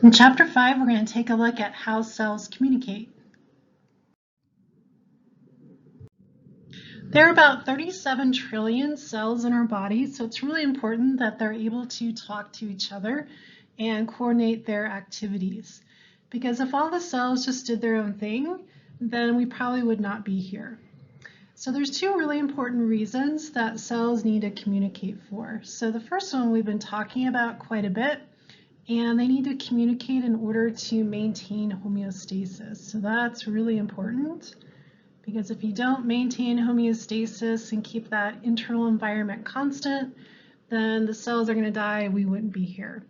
In Chapter 5, we're going to take a look at how cells communicate. There are about 37 trillion cells in our body, so it's really important that they're able to talk to each other and coordinate their activities. Because if all the cells just did their own thing, then we probably would not be here. So there's two really important reasons that cells need to communicate for. So the first one we've been talking about quite a bit, and they need to communicate in order to maintain homeostasis. So that's really important, because if you don't maintain homeostasis and keep that internal environment constant, then the cells are going to die and we wouldn't be here.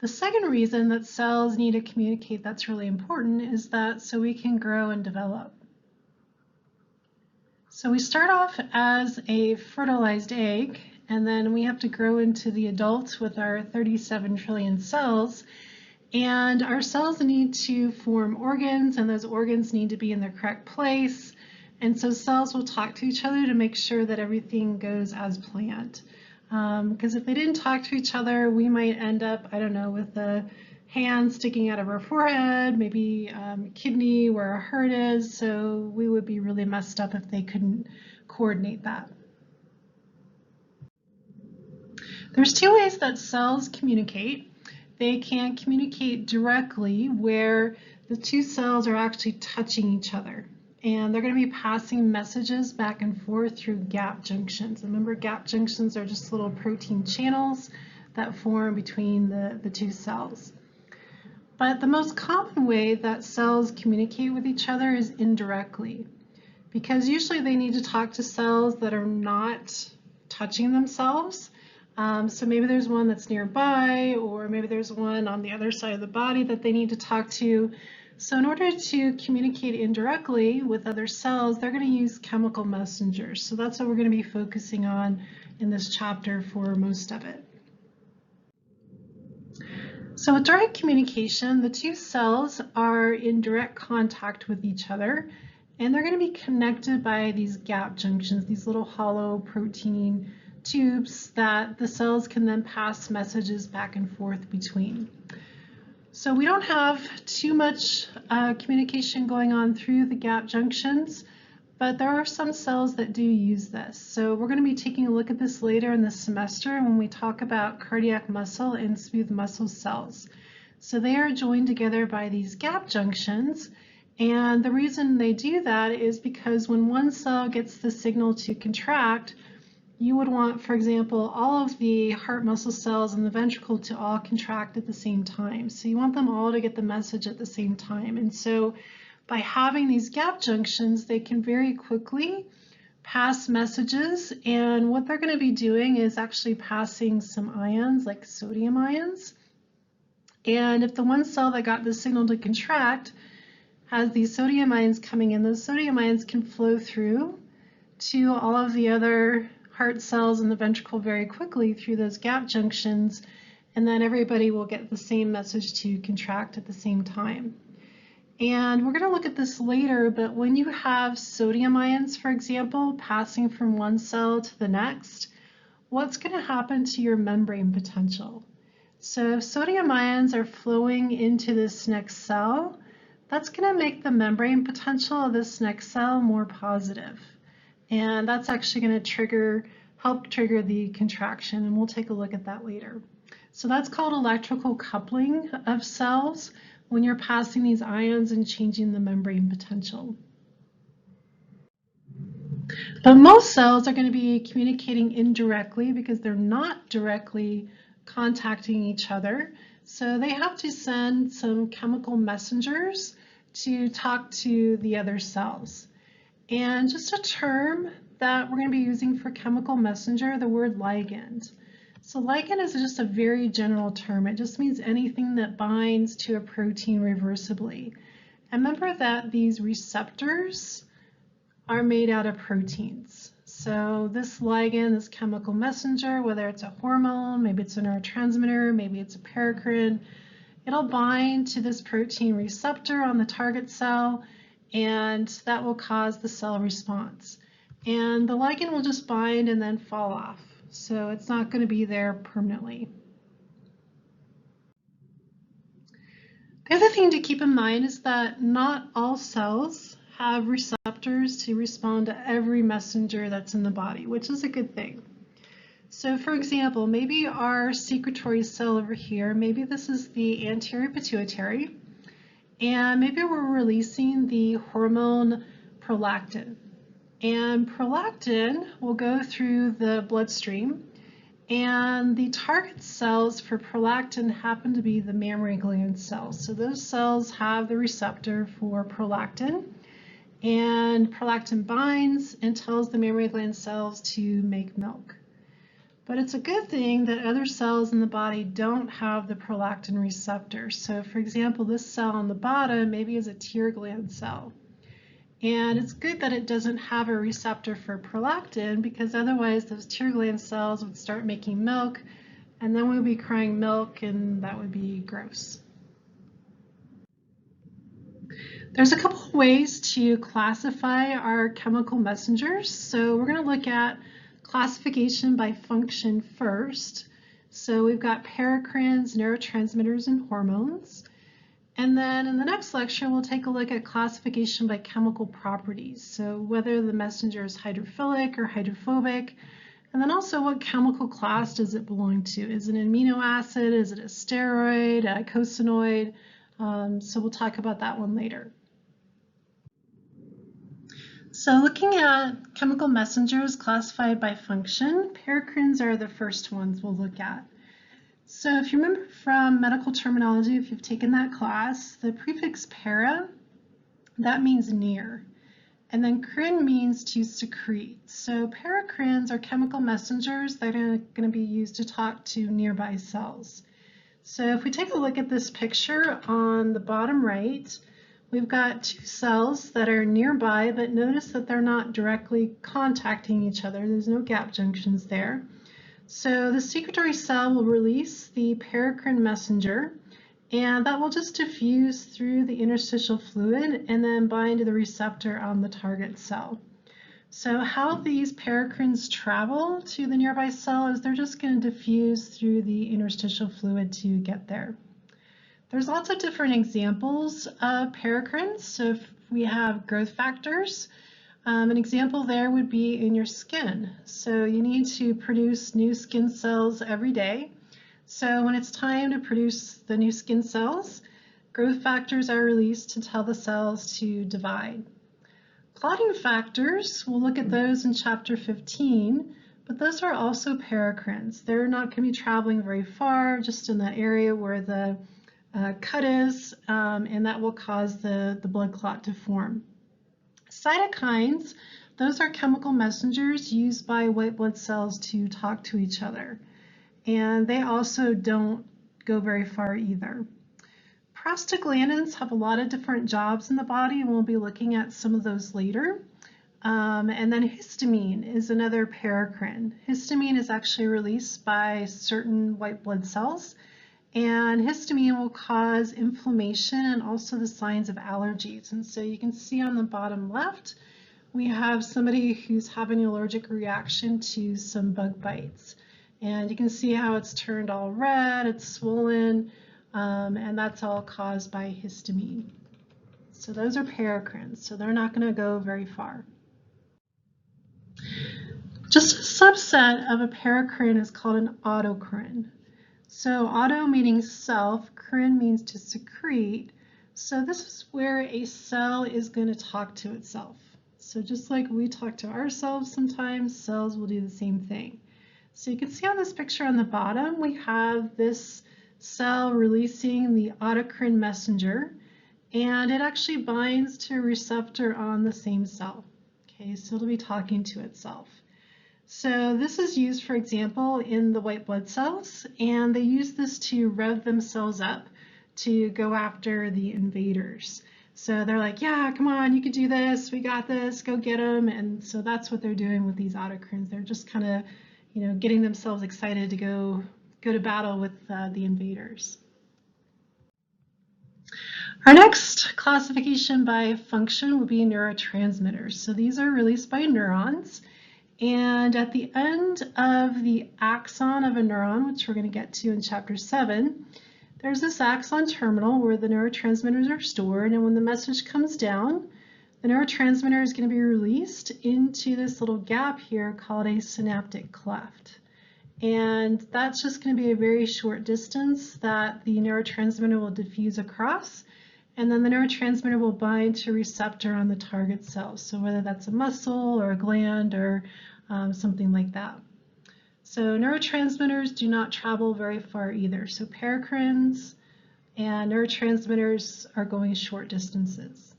The second reason that cells need to communicate that's really important is that so we can grow and develop. So we start off as a fertilized egg, and then we have to grow into the adult with our 37 trillion cells. And our cells need to form organs, and those organs need to be in the correct place. And so cells will talk to each other to make sure that everything goes as planned. Because if they didn't talk to each other, we might end up, I don't know, with a hand sticking out of our forehead, maybe a kidney where our heart is. So we would be really messed up if they couldn't coordinate that. There's two ways that cells communicate. They can communicate directly where the two cells are actually touching each other. And they're going to be passing messages back and forth through gap junctions. Remember, gap junctions are just little protein channels that form between the two cells. But the most common way that cells communicate with each other is indirectly, because usually they need to talk to cells that are not touching themselves. So maybe there's one that's nearby, or maybe there's one on the other side of the body that they need to talk to. So in order to communicate indirectly with other cells, they're going to use chemical messengers. So that's what we're going to be focusing on in this chapter for most of it. So with direct communication, the two cells are in direct contact with each other, and they're going to be connected by these gap junctions, these little hollow protein tubes that the cells can then pass messages back and forth between. So we don't have too much communication going on through the gap junctions, but there are some cells that do use this. So we're going to be taking a look at this later in the semester when we talk about cardiac muscle and smooth muscle cells. So they are joined together by these gap junctions, and the reason they do that is because when one cell gets the signal to contract, you would want, for example, all of the heart muscle cells in the ventricle to all contract at the same time. So you want them all to get the message at the same time. And so by having these gap junctions, they can very quickly pass messages. And what they're going to be doing is actually passing some ions, like sodium ions. And if the one cell that got the signal to contract has these sodium ions coming in, those sodium ions can flow through to all of the other heart cells in the ventricle very quickly through those gap junctions, and then everybody will get the same message to contract at the same time. And we're going to look at this later, but when you have sodium ions, for example, passing from one cell to the next, what's going to happen to your membrane potential? So if sodium ions are flowing into this next cell, that's going to make the membrane potential of this next cell more positive. And that's actually going to help trigger the contraction, and we'll take a look at that later. So that's called electrical coupling of cells when you're passing these ions and changing the membrane potential. But most cells are going to be communicating indirectly because they're not directly contacting each other. So they have to send some chemical messengers to talk to the other cells. And just a term that we're going to be using for chemical messenger, the word ligand. So ligand is just a very general term. It just means anything that binds to a protein reversibly. And remember that these receptors are made out of proteins. So this ligand, this chemical messenger, whether it's a hormone, maybe it's a neurotransmitter, maybe it's a paracrine, it'll bind to this protein receptor on the target cell, and that will cause the cell response. And the ligand will just bind and then fall off. So it's not going to be there permanently. The other thing to keep in mind is that not all cells have receptors to respond to every messenger that's in the body, which is a good thing. So for example, maybe our secretory cell over here, maybe this is the anterior pituitary, and maybe we're releasing the hormone prolactin. And prolactin will go through the bloodstream, and the target cells for prolactin happen to be the mammary gland cells. So those cells have the receptor for prolactin, and prolactin binds and tells the mammary gland cells to make milk. But it's a good thing that other cells in the body don't have the prolactin receptor. So for example, this cell on the bottom maybe is a tear gland cell. And it's good that it doesn't have a receptor for prolactin, because otherwise those tear gland cells would start making milk, and then we'd be crying milk, and that would be gross. There's a couple of ways to classify our chemical messengers. So we're going to look at classification by function first. So we've got paracrines, neurotransmitters, and hormones. And then in the next lecture, we'll take a look at classification by chemical properties. So whether the messenger is hydrophilic or hydrophobic, and then also what chemical class does it belong to? Is it an amino acid? Is it a steroid, a eicosanoid? So we'll talk about that one later. So looking at chemical messengers classified by function, paracrines are the first ones we'll look at. So if you remember from medical terminology, if you've taken that class, the prefix para, that means near. And then crin means to secrete. So paracrines are chemical messengers that are going to be used to talk to nearby cells. So if we take a look at this picture on the bottom right, we've got two cells that are nearby, but notice that they're not directly contacting each other. There's no gap junctions there. So the secretory cell will release the paracrine messenger, and that will just diffuse through the interstitial fluid and then bind to the receptor on the target cell. So how these paracrines travel to the nearby cell is they're just going to diffuse through the interstitial fluid to get there. There's lots of different examples of paracrines. So if we have growth factors, an example there would be in your skin. So you need to produce new skin cells every day. So when it's time to produce the new skin cells, growth factors are released to tell the cells to divide. Clotting factors, we'll look at those in chapter 15, but those are also paracrines. They're not going to be traveling very far, just in that area where the cut is, and that will cause the blood clot to form. Cytokines, those are chemical messengers used by white blood cells to talk to each other. And they also don't go very far either. Prostaglandins have a lot of different jobs in the body, and we'll be looking at some of those later. And then histamine is another paracrine. Histamine is actually released by certain white blood cells, and histamine will cause inflammation and also the signs of allergies. And so you can see on the bottom left, we have somebody who's having an allergic reaction to some bug bites. And you can see how it's turned all red, it's swollen, and that's all caused by histamine. So those are paracrines, so they're not going to go very far. Just a subset of a paracrine is called an autocrine. So auto meaning self, crine means to secrete. So this is where a cell is going to talk to itself. So just like we talk to ourselves sometimes, cells will do the same thing. So you can see on this picture on the bottom, we have this cell releasing the autocrine messenger, and it actually binds to a receptor on the same cell. Okay, so it'll be talking to itself. So this is used, for example, in the white blood cells, and they use this to rev themselves up to go after the invaders. So they're like, yeah, come on, you can do this, we got this, go get them. And so that's what they're doing with these autocrines. They're just kind of, getting themselves excited to go to battle with the invaders. Our next classification by function would be neurotransmitters. So these are released by neurons. And at the end of the axon of a neuron, which we're going to get to in chapter 7, there's this axon terminal where the neurotransmitters are stored, and when the message comes down, the neurotransmitter is going to be released into this little gap here called a synaptic cleft. And that's just going to be a very short distance that the neurotransmitter will diffuse across, and then the neurotransmitter will bind to a receptor on the target cell. So whether that's a muscle or a gland or something like that. So neurotransmitters do not travel very far either. So paracrines and neurotransmitters are going short distances.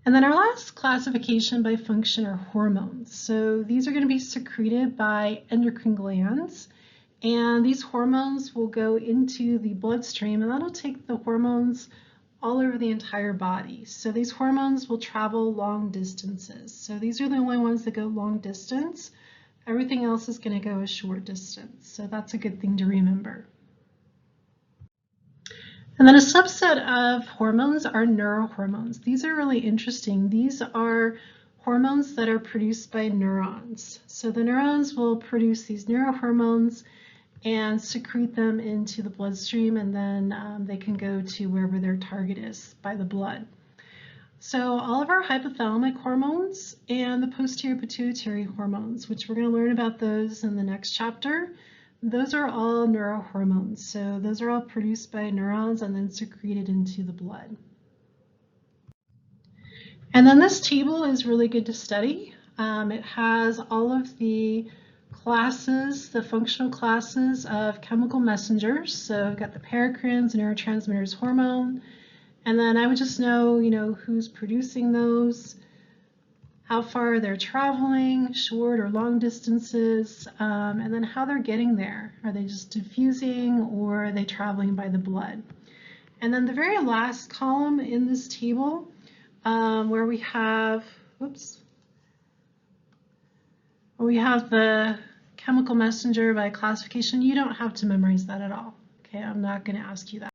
And then our last classification by function are hormones. So these are going to be secreted by endocrine glands, and these hormones will go into the bloodstream, and that'll take the hormones all over the entire body. So these hormones will travel long distances. So these are the only ones that go long distance. Everything else is going to go a short distance. So that's a good thing to remember. And then a subset of hormones are neurohormones. These are really interesting. These are hormones that are produced by neurons. So the neurons will produce these neurohormones and secrete them into the bloodstream, and then they can go to wherever their target is by the blood. So all of our hypothalamic hormones and the posterior pituitary hormones, which we're going to learn about those in the next chapter, those are all neurohormones. So those are all produced by neurons and then secreted into the blood. And then this table is really good to study. It has all of the classes, the functional classes of chemical messengers. So I've got the paracrines, neurotransmitters, hormone, and then I would just know, who's producing those, how far they're traveling, short or long distances, and then how they're getting there. Are they just diffusing or are they traveling by the blood? And then the very last column in this table where we have, the chemical messenger by classification, you don't have to memorize that at all. Okay, I'm not going to ask you that.